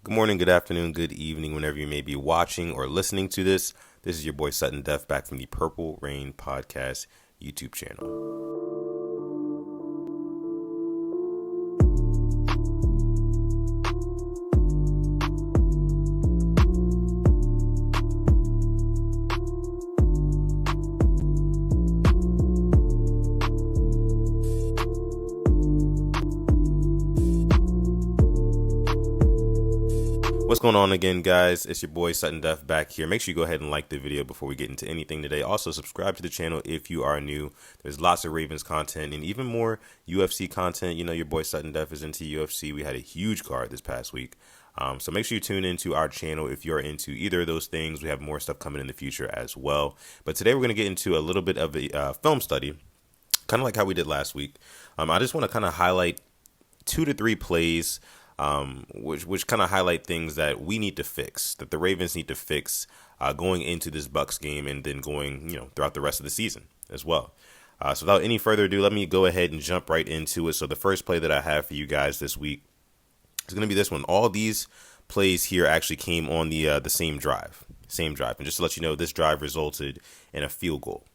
Good morning, good afternoon, good evening, whenever you may be watching or listening to this. This is your boy Sutton Def back from the Purple Rain Podcast YouTube channel. What's going on again, guys? It's your boy Sutton Def back here. Make sure you go ahead and like the video before we get into anything today. Also, subscribe to the channel if you are new. There's lots of Ravens content and even more UFC content. You know, your boy Sutton Def is into UFC. We had a huge card this past week. So make sure you tune into our channel if you're into either of those things. We have more stuff coming in the future as well. But today we're going to get into a little bit of a film study, kind of like how we did last week. I just want to kind of highlight 2 to 3 plays which kind of highlight things that we need to fix, that the Ravens need to fix going into this Bucs game and then going, throughout the rest of the season as well. So without any further ado, let me go ahead and jump right into it. So the first play that I have for you guys this week is going to be this one. All these plays here actually came on the same drive. And just to let you know, this drive resulted in a field goal.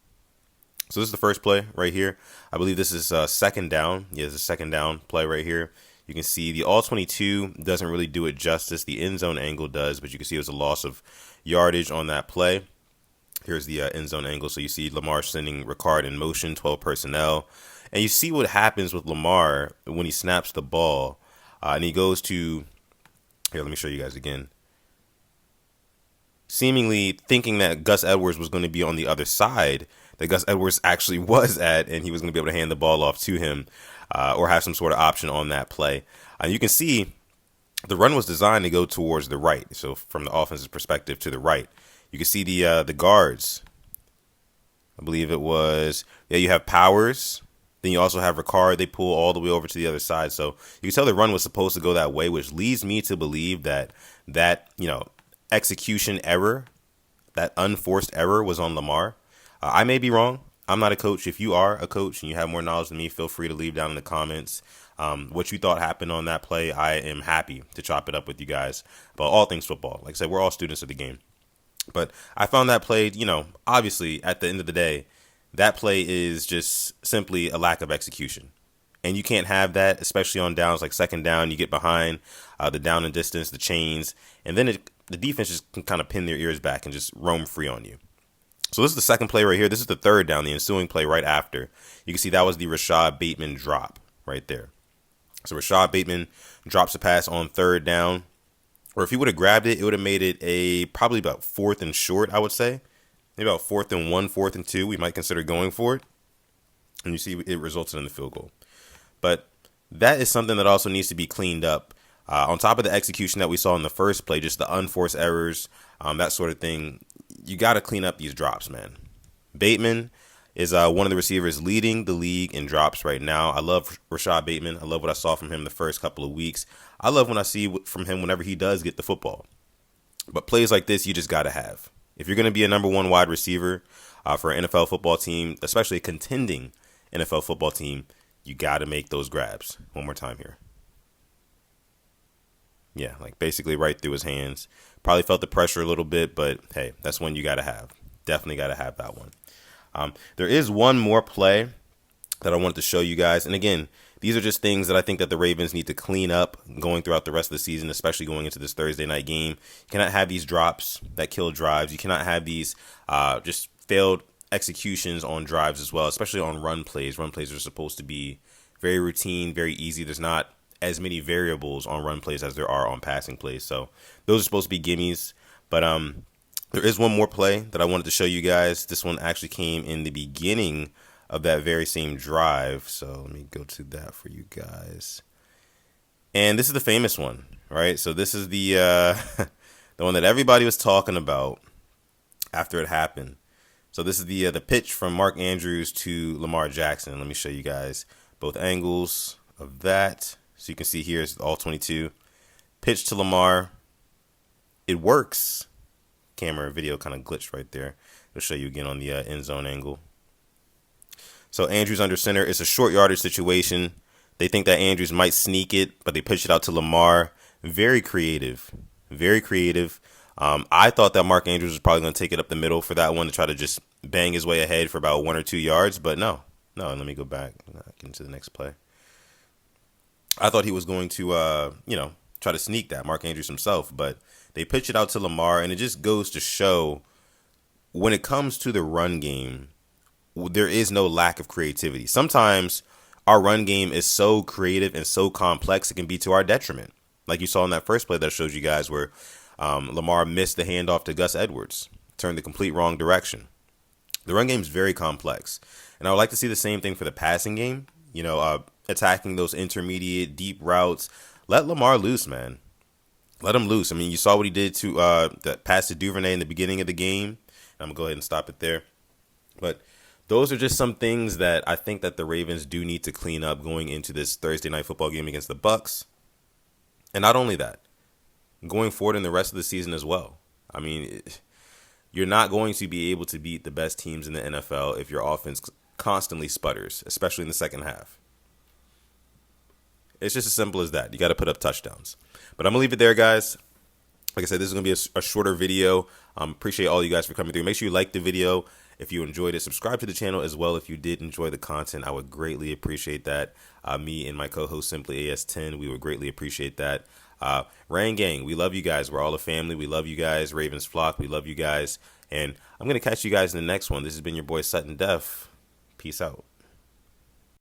So this is the first play right here. I believe this is second down. Yeah, it's a second down play right here. You can see the all-22 doesn't really do it justice. The end zone angle does, but you can see it was a loss of yardage on that play. Here's the end zone angle. So you see Lamar sending Ricard in motion, 12 personnel. And you see what happens with Lamar when he snaps the ball. And he goes to, here, let me show you guys again. Seemingly thinking that Gus Edwards was going to be on the other side that Gus Edwards actually was at, and he was going to be able to hand the ball off to him or have some sort of option on that play. You can see the run was designed to go towards the right. So from the offense's perspective to the right, you can see the guards. I believe it was, you have Powers. Then you also have Ricard. They pull all the way over to the other side. So you can tell the run was supposed to go that way, which leads me to believe that execution error, that unforced error was on Lamar. I may be wrong. I'm not a coach. If you are a coach and you have more knowledge than me, feel free to leave down in the comments what you thought happened on that play. I am happy to chop it up with you guys about all things football. Like I said, we're all students of the game. But I found that play, obviously at the end of the day, that play is just simply a lack of execution. And you can't have that, especially on downs like second down. You get behind the down and distance, the chains, and then the defense just can kind of pin their ears back and just roam free on you. So this is the second play right here. This is the third down, the ensuing play right after. You can see that was the Rashad Bateman drop right there. So Rashad Bateman drops a pass on third down. Or if he would have grabbed it, it would have made it probably about 4th and short, I would say. Maybe about 4th and 1, 4th and 2. We might consider going for it. And you see it resulted in the field goal. But that is something that also needs to be cleaned up. On top of the execution that we saw in the first play, just the unforced errors, that sort of thing, you got to clean up these drops, man. Bateman is one of the receivers leading the league in drops right now. I love Rashad Bateman. I love what I saw from him the first couple of weeks. I love when I see from him whenever he does get the football. But plays like this, you just got to have. If you're going to be a number one wide receiver for an NFL football team, especially a contending NFL football team, you got to make those grabs. One more time here. Yeah, like basically right through his hands. Probably felt the pressure a little bit, but hey, that's one you got to have. Definitely got to have that one. There is one more play that I wanted to show you guys. And again, these are just things that I think that the Ravens need to clean up going throughout the rest of the season, especially going into this Thursday night game. You cannot have these drops that kill drives. You cannot have these just failed executions on drives as well, especially on run plays. Run plays are supposed to be very routine, very easy. There's not as many variables on run plays as there are on passing plays. So those are supposed to be gimmies. But there is one more play that I wanted to show you guys. This one actually came in the beginning of that very same drive. So let me go to that for you guys. And this is the famous one, right? So this is the the one that everybody was talking about after it happened. So this is the pitch from Mark Andrews to Lamar Jackson. Let me show you guys both angles of that. So you can see here is all 22. Pitch to Lamar. It works. Camera video kind of glitched right there. It'll show you again on the end zone angle. So Andrews under center. It's a short yardage situation. They think that Andrews might sneak it, but they pitch it out to Lamar. Very creative. very creative. I thought that Mark Andrews was probably going to take it up the middle for that one to try to just bang his way ahead for about 1 or 2 yards, but no. No, let me go back into the next play. I thought he was going to, try to sneak that, Mark Andrews himself, but they pitch it out to Lamar, and it just goes to show when it comes to the run game, there is no lack of creativity. Sometimes our run game is so creative and so complex, it can be to our detriment. Like you saw in that first play that I showed you guys where Lamar missed the handoff to Gus Edwards, turned the complete wrong direction. The run game is very complex. And I would like to see the same thing for the passing game, attacking those intermediate, deep routes. Let Lamar loose, man. Let him loose. I mean, you saw what he did to that pass to Duvernay in the beginning of the game. I'm going to go ahead and stop it there. But those are just some things that I think that the Ravens do need to clean up going into this Thursday night football game against the Bucs. And not only that, going forward in the rest of the season as well. I mean, you're not going to be able to beat the best teams in the NFL if your offense constantly sputters, especially in the second half. It's just as simple as that. You got to put up touchdowns. But I'm going to leave it there, guys. Like I said, this is going to be a shorter video. Appreciate all you guys for coming through. Make sure you like the video if you enjoyed it. Subscribe to the channel as well if you did enjoy the content. I would greatly appreciate that. Me and my co-host Simply AS10, we would greatly appreciate that. Rain Gang, we love you guys. We're all a family. We love you guys. Ravens Flock, we love you guys. And I'm going to catch you guys in the next one. This has been your boy Sutton Def. Peace out.